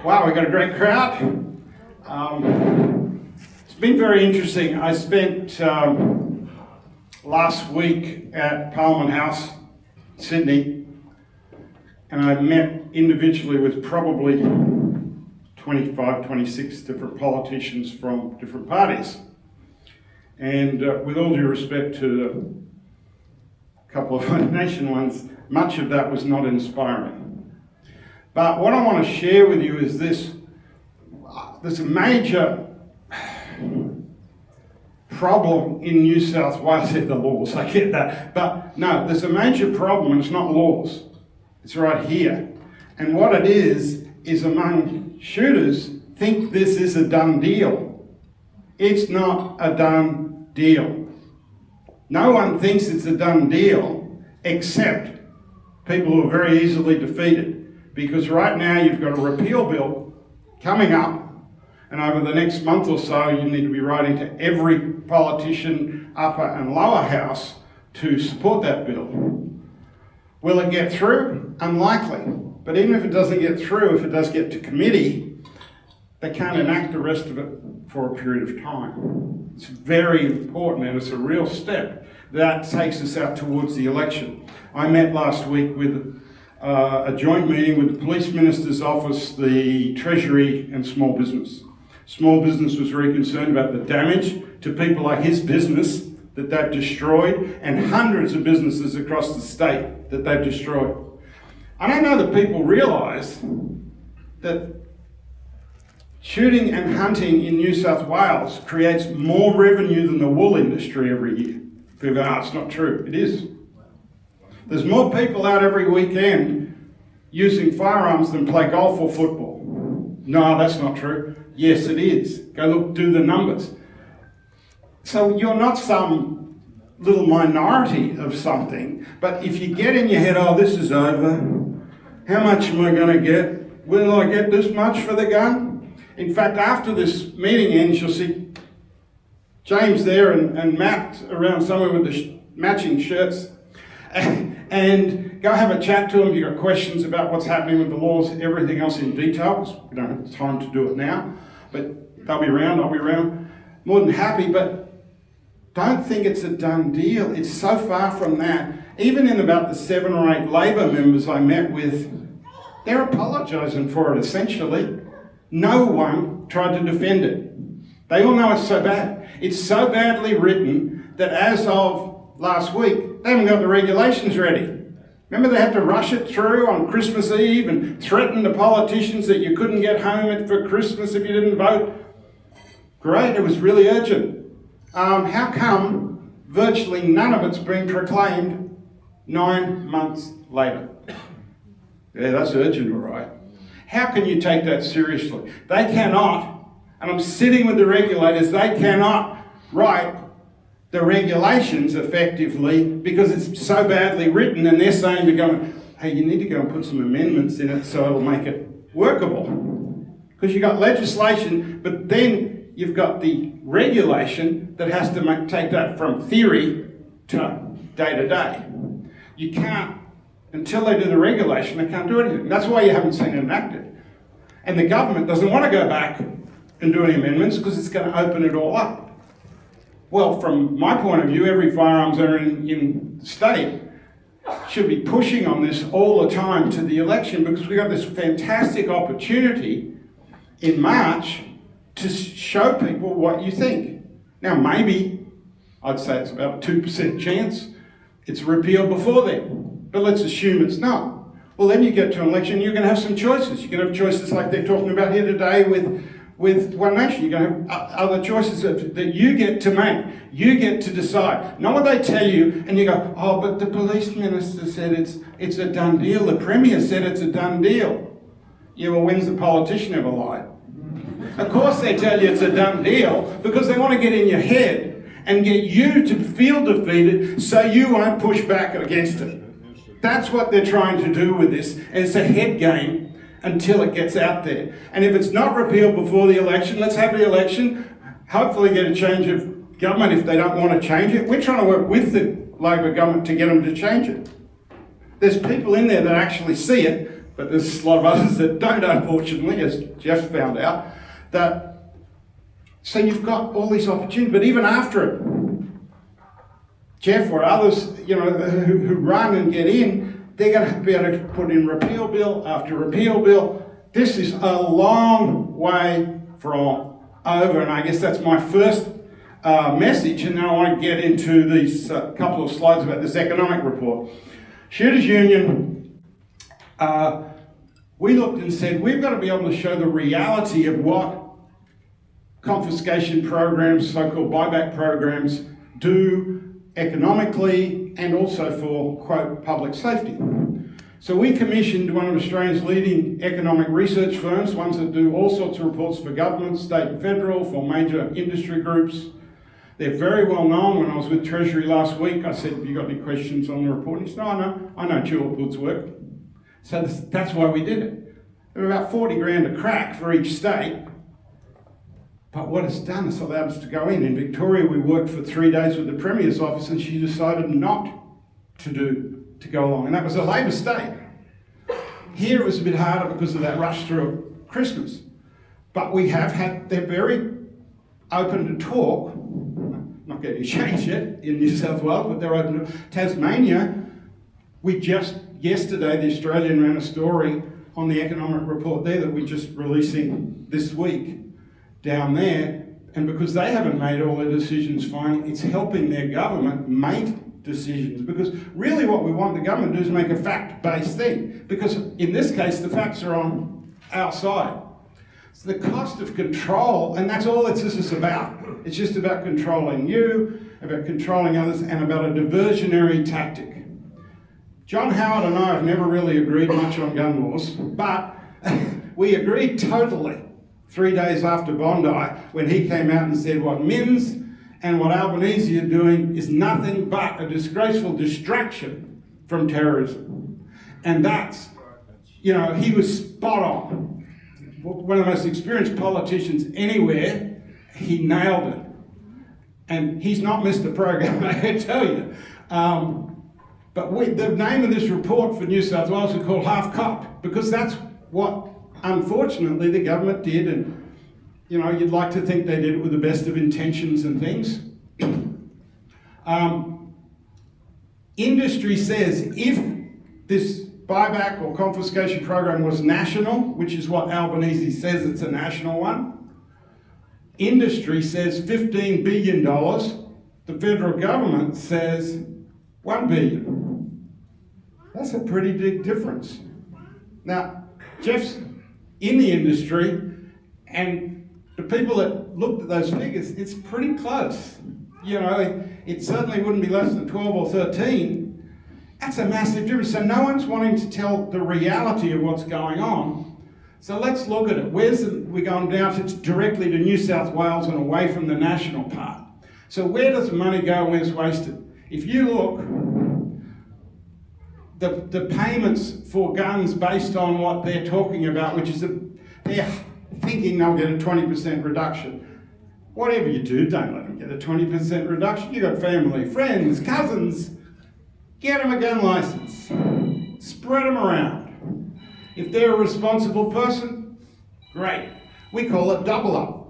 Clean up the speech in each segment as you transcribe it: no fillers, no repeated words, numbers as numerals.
Wow, we've got a great crowd. It's been very interesting. I spent last week at Parliament House, Sydney, and I met individually with probably 25, 26 different politicians from different parties. And with all due respect to a couple of nation ones, much of that was not inspiring. But what I want to share with you is this. There's a major problem in New South Wales. The laws, I get that. But no, there's a major problem, and it's not laws. It's right here. And what it is among shooters think this is a done deal. It's not a done deal. No one thinks it's a done deal except people who are very easily defeated. Because right now you've got a repeal bill coming up, and over the next month or so you need to be writing to every politician, upper and lower house, to support that bill. Will it get through? Unlikely. But even if it doesn't get through, if it does get to committee, they can't enact the rest of it for a period of time. It's very important, and it's a real step that takes us out towards the election. I met last week with a joint meeting with the Police Minister's Office, the Treasury and Small Business. Small Business was very concerned about the damage to people like his business that they've destroyed, and hundreds of businesses across the state that they've destroyed. I don't know that people realise that shooting and hunting in New South Wales creates more revenue than the wool industry every year. People go, it's not true. It is. There's more people out every weekend using firearms than play golf or football. No, that's not true. Yes, it is. Go look, do the numbers. So you're not some little minority of something, but if you get in your head, oh, this is over, how much am I going to get? Will I get this much for the gun? In fact, after this meeting ends, you'll see James there and Matt around somewhere with the matching shirts. And go have a chat to them if you've got questions about what's happening with the laws, everything else in detail, because we don't have time to do it now. But they'll be around, I'll be around, more than happy. But don't think it's a done deal. It's so far from that. Even in about the 7 or 8 Labor members I met with, they're apologising for it, essentially. No one tried to defend it. They all know it's so bad. It's so badly written that as of last week, they haven't got the regulations ready. Remember, they had to rush it through on Christmas Eve and threaten the politicians that you couldn't get home for Christmas if you didn't vote. Great, it was really urgent. How come virtually none of it's been proclaimed 9 months later? Yeah, that's urgent, all right. How can you take that seriously? They cannot, and I'm sitting with the regulators, they cannot write the regulations effectively because it's so badly written, and they're saying to the government, hey, you need to go and put some amendments in it so it'll make it workable. Because you've got legislation, but then you've got the regulation that has to take that from theory to day to day. You can't, until they do the regulation, they can't do anything. That's why you haven't seen it enacted. And the government doesn't want to go back and do any amendments because it's going to open it all up. Well, from my point of view, every firearms owner in the state should be pushing on this all the time to the election, because we've got this fantastic opportunity in March to show people what you think. Now, maybe, I'd say it's about a 2% chance it's repealed before then, but let's assume it's not. Well, then you get to an election, you're going to have some choices. You're going to have choices like they're talking about here today with One Nation. You're going to have other choices that you get to make. You get to decide. Not what they tell you, and you go, oh, but the police minister said it's a done deal. The premier said it's a done deal. Yeah, well, when's the politician ever lied? Of course they tell you it's a done deal because they want to get in your head and get you to feel defeated so you won't push back against it. That's what they're trying to do with this. And it's a head game until it gets out there. And if it's not repealed before the election, let's have the election, hopefully get a change of government if they don't want to change it. We're trying to work with the Labor government to get them to change it. There's people in there that actually see it, but there's a lot of others that don't, unfortunately, as Jeff found out. So you've got all these opportunities, but even after it, Jeff or others, who run and get in, they're going to be able to put in repeal bill after repeal bill. This is a long way from over, and I guess that's my first message, and then I want to get into these couple of slides about this economic report. Shooters Union, we looked and said, we've got to be able to show the reality of what confiscation programs, so-called buyback programs, do economically and also for, quote, public safety. So we commissioned one of Australia's leading economic research firms, ones that do all sorts of reports for government, state and federal, for major industry groups. They're very well known. When I was with Treasury last week, I said, have you got any questions on the report? He said, no, I know Tulip Wood's work. So that's why we did it. There were about 40 grand a crack for each state. But what it's done is allowed us to go in. In Victoria, we worked for 3 days with the Premier's office, and she decided not to go along. And that was a Labor state. Here it was a bit harder because of that rush through Christmas. But they're very open to talk. Not going to change it in New South Wales, but they're open to Tasmania. Yesterday, the Australian ran a story on the economic report there that we're just releasing this week down there, and because they haven't made all their decisions finally, it's helping their government make decisions, because really what we want the government to do is make a fact-based thing, because in this case the facts are on our side. So the cost of control, and that's all this is about. It's just about controlling you, about controlling others, and about a diversionary tactic. John Howard and I have never really agreed much on gun laws, but we agreed totally 3 days after Bondi, when he came out and said what Minns and what Albanese are doing is nothing but a disgraceful distraction from terrorism. And that's, he was spot on. One of the most experienced politicians anywhere, he nailed it. And he's not missed a program, I can tell you. But the name of this report for New South Wales is called Half Cocked, because that's what, unfortunately, the government did, and you'd like to think they did it with the best of intentions and things. Industry says if this buyback or confiscation program was national, which is what Albanese says it's a national one, industry says $15 billion, the federal government says $1 billion. That's a pretty big difference. Now, Jeff's in the industry, and the people that looked at those figures, it's pretty close. It certainly wouldn't be less than 12 or 13. That's a massive difference. So no one's wanting to tell the reality of what's going on. So let's look at it. We're going down directly to New South Wales and away from the national part. So where does the money go and where's wasted? If you look, the payments for guns based on what they're talking about, which is they're thinking they'll get a 20% reduction. Whatever you do, don't let them get a 20% reduction. You've got family, friends, cousins. Get them a gun license. Spread them around. If they're a responsible person, great. We call it double up.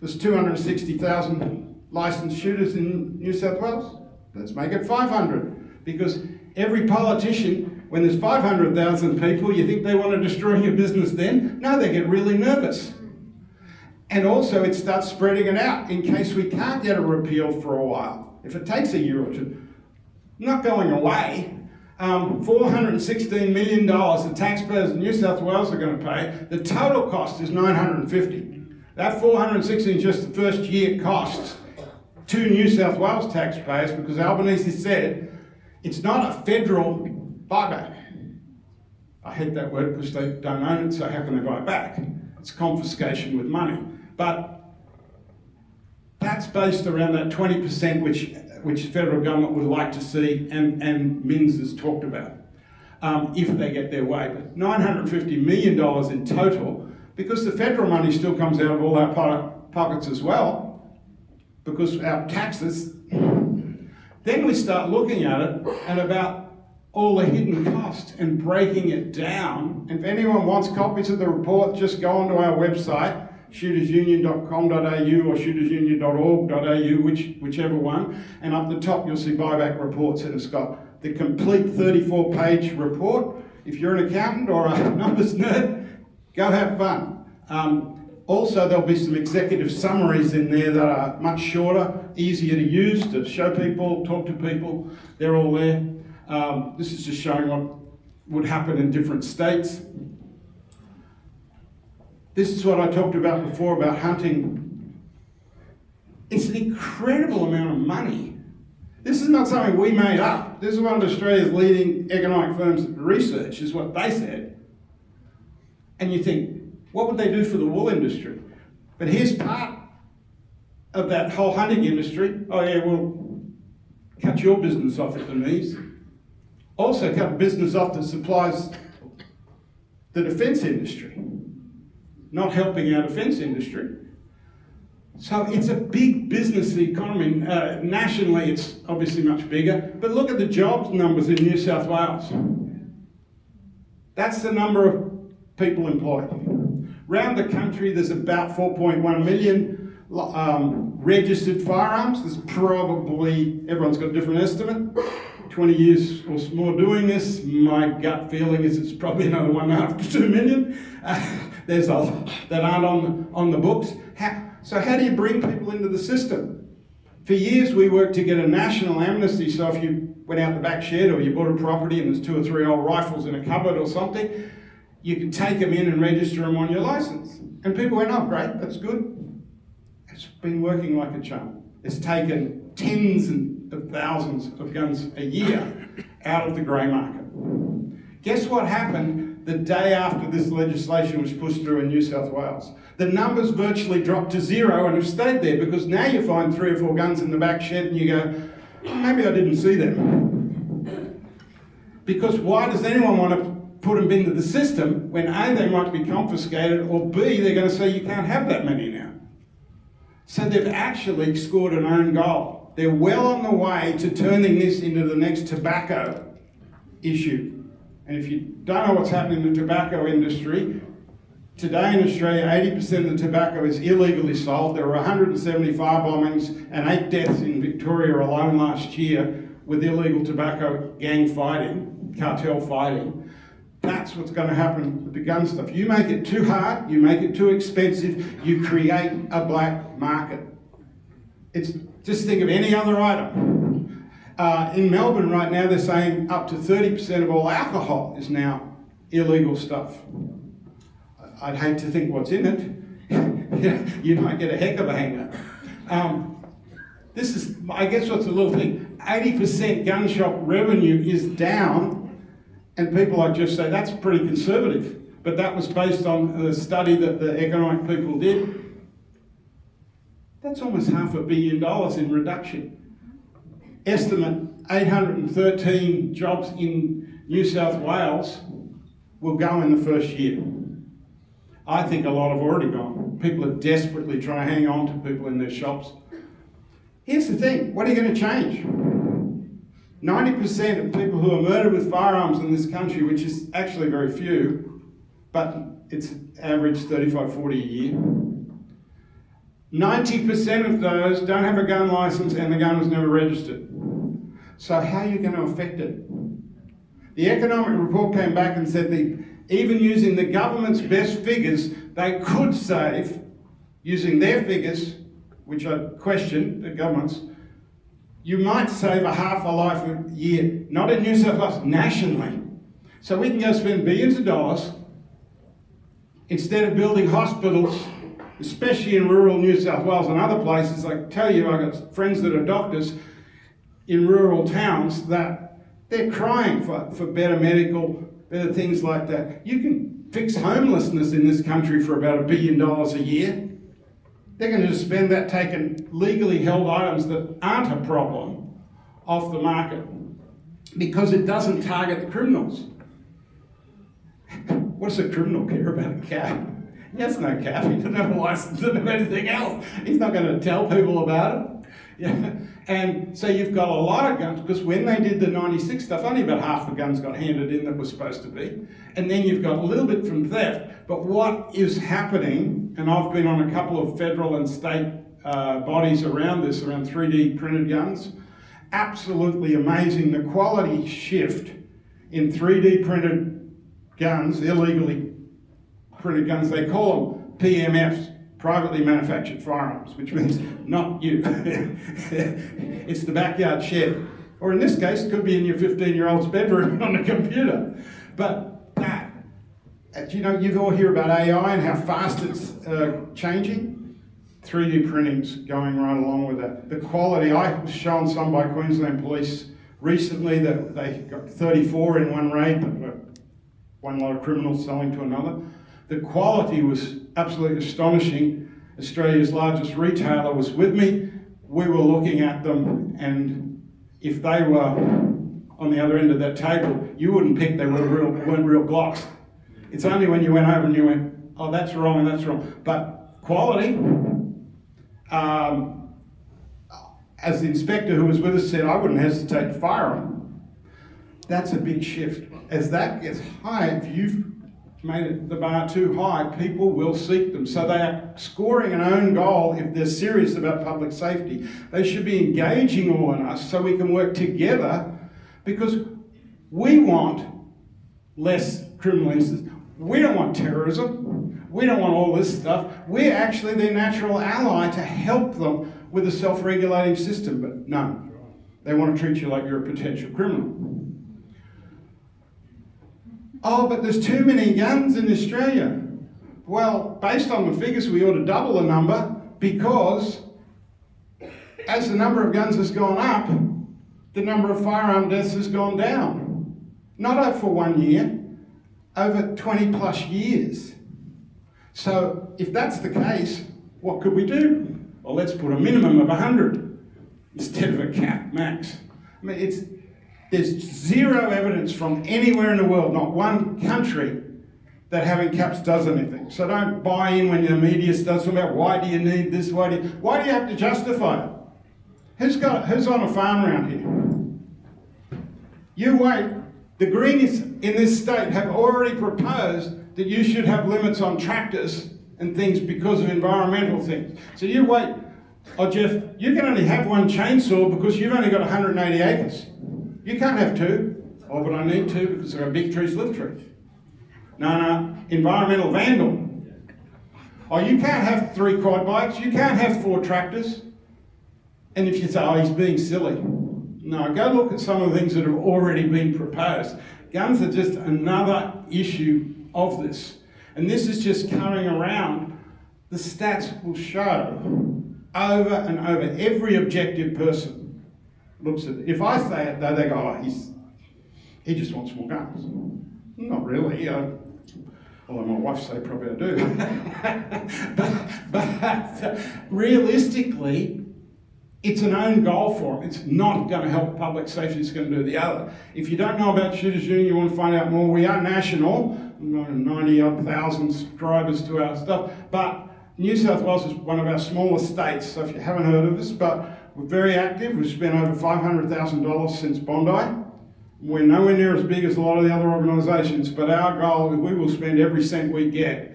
There's 260,000 licensed shooters in New South Wales. Let's make it 500. Because every politician, when there's 500,000 people, you think they want to destroy your business then? No, they get really nervous. And also it starts spreading it out in case we can't get a repeal for a while. If it takes a year or two, not going away. $416 million the taxpayers in New South Wales are going to pay. The total cost is $950. That $416 is just the first year costs to New South Wales taxpayers, because Albanese said it's not a federal buyback. I hate that word because they don't own it, so how can they buy it back? It's confiscation with money. But that's based around that 20% which the federal government would like to see, and Minns has talked about, if they get their way. But $950 million in total, because the federal money still comes out of all our pockets as well, because our taxes. Then we start looking at it, and about all the hidden costs and breaking it down. And if anyone wants copies of the report, just go onto our website, shootersunion.com.au or shootersunion.org.au, whichever one, and up the top you'll see buyback reports, and it's got the complete 34-page report. If you're an accountant or a numbers nerd, go have fun. Also, there'll be some executive summaries in there that are much shorter, easier to use, to show people, talk to people. They're all there. This is just showing what would happen in different states. This is what I talked about before about hunting. It's an incredible amount of money. This is not something we made up. This is one of Australia's leading economic firms' research, is what they said. And you think, what would they do for the wool industry? But here's part of that whole hunting industry. Oh yeah, we'll cut your business off at the knees. Also cut business off that supplies the defence industry, not helping our defence industry. So it's a big business economy. Nationally, it's obviously much bigger. But look at the jobs numbers in New South Wales. That's the number of people employed. Around the country, there's about 4.1 million registered firearms. There's probably, everyone's got a different estimate, 20 years or more doing this. My gut feeling is it's probably another 1.5 to 2 million. There's a lot that aren't on the books. So how do you bring people into the system? For years we worked to get a national amnesty, so if you went out the back shed or you bought a property and there's 2 or 3 old rifles in a cupboard or something, you can take them in and register them on your license. And people went, oh great, that's good. It's been working like a charm. It's taken tens of thousands of guns a year out of the grey market. Guess what happened the day after this legislation was pushed through in New South Wales? The numbers virtually dropped to 0 and have stayed there, because now you find 3 or 4 guns in the back shed and you go, oh, maybe I didn't see them. Because why does anyone want to put them into the system when A, they might be confiscated, or B, they're going to say you can't have that many now? So they've actually scored an own goal. They're well on the way to turning this into the next tobacco issue. And if you don't know what's happening in the tobacco industry, today in Australia, 80% of the tobacco is illegally sold. There were 170 fire bombings and 8 deaths in Victoria alone last year with illegal tobacco gang fighting, cartel fighting. That's what's going to happen with the gun stuff. You make it too hard, you make it too expensive, you create a black market. It's just think of any other item. In Melbourne right now, they're saying up to 30% of all alcohol is now illegal stuff. I'd hate to think what's in it. You might get a heck of a hanger. This is, I guess what's a little thing, 80% gun shop revenue is down, and people like just say that's pretty conservative. But that was based on a study that the economic people did. That's almost $500 million in reduction. Estimate 813 jobs in New South Wales will go in the first year. I think a lot have already gone. People are desperately trying to hang on to people in their shops. Here's the thing, what are you going to change? 90% of people who are murdered with firearms in this country, which is actually very few, but it's average 35, 40 a year. 90% of those don't have a gun license and the gun was never registered. So how are you going to affect it? The economic report came back and said that even using the government's best figures, they could save, using their figures, which I question, the government's, you might save half a life a year, not in New South Wales, nationally. So we can go spend billions of dollars instead of building hospitals, especially in rural New South Wales and other places. I tell you, I've got friends that are doctors in rural towns that they're crying for better medical, better things like that. You can fix homelessness in this country for about $1 billion a year. They're going to just spend that taking legally held items that aren't a problem off the market because it doesn't target the criminals. What does a criminal care about a cat? He has no cap, he doesn't have a license, doesn't have anything else. He's not going to tell people about it. Yeah. And so you've got a lot of guns, because when they did the 96 stuff, only about half the guns got handed in that were supposed to be. And then you've got a little bit from theft. But what is happening, and I've been on a couple of federal and state bodies around this, around 3D printed guns, absolutely amazing. The quality shift in 3D printed guns, illegally printed guns, they call them PMFs, privately manufactured firearms, which means not you. It's the backyard shed. Or in this case, it could be in your 15-year-old's bedroom on a computer. But that, you know, you all hear about AI and how fast it's changing. 3D printing's going right along with that. The quality, I was shown some by Queensland Police recently that they got 34 in one raid, one lot of criminals selling to another. The quality was absolutely astonishing. Australia's largest retailer was with me. We were looking at them, and if they were on the other end of that table, you wouldn't pick they weren't real Glocks. It's only when you went over and you went, oh, that's wrong and that's wrong. But quality, as the inspector who was with us said, I wouldn't hesitate to fire them. That's a big shift. As that gets high, if you've made the bar too high, people will seek them. So they are scoring an own goal if they're serious about public safety. They should be engaging all on us so we can work together, because we want less criminal incidents. We don't want terrorism. We don't want all this stuff. We're actually their natural ally to help them with a self-regulating system. But no, they want to treat you like you're a potential criminal. Oh, but there's too many guns in Australia. Well, based on the figures, we ought to double the number, because as the number of guns has gone up, the number of firearm deaths has gone down. Not over for 1 year, over 20 plus years. So if that's the case, what could we do? Well, let's put a minimum of 100 instead of a cap max. I mean, there's zero evidence from anywhere in the world, not one country, that having caps does anything. So don't buy in when the media starts talking about why do you need this, why do you have to justify it? Who's on a farm around here? You wait. The Greenies in this state have already proposed that you should have limits on tractors and things because of environmental things. So you wait. Oh, Jeff, you can only have one chainsaw because you've only got 180 acres. You can't have two. Oh, but I need two because there are big trees, little trees. No, environmental vandal. Oh, you can't have 3 quad bikes. You can't have 4 tractors. And if you say, oh, he's being silly. No, go look at some of the things that have already been proposed. Guns are just another issue of this. And this is just carrying around. The stats will show over and over. Every objective person looks at it. If I say it, though, they go, oh, he just wants more guns. Not really. Although my wife say probably I do. but realistically, it's an own goal for them. It's not going to help public safety, it's going to do the other. If you don't know about Shooters Union, you want to find out more, we are national, 90,000 subscribers to our stuff, but New South Wales is one of our smallest states, so if you haven't heard of us, but we're very active. We've spent over $500,000 since Bondi. We're nowhere near as big as a lot of the other organisations, but our goal is we will spend every cent we get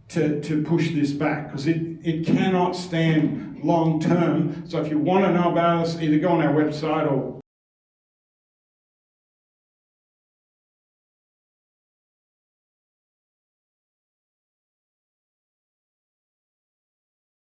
to push this back, because it cannot stand long term. So if you want to know about us, either go on our website or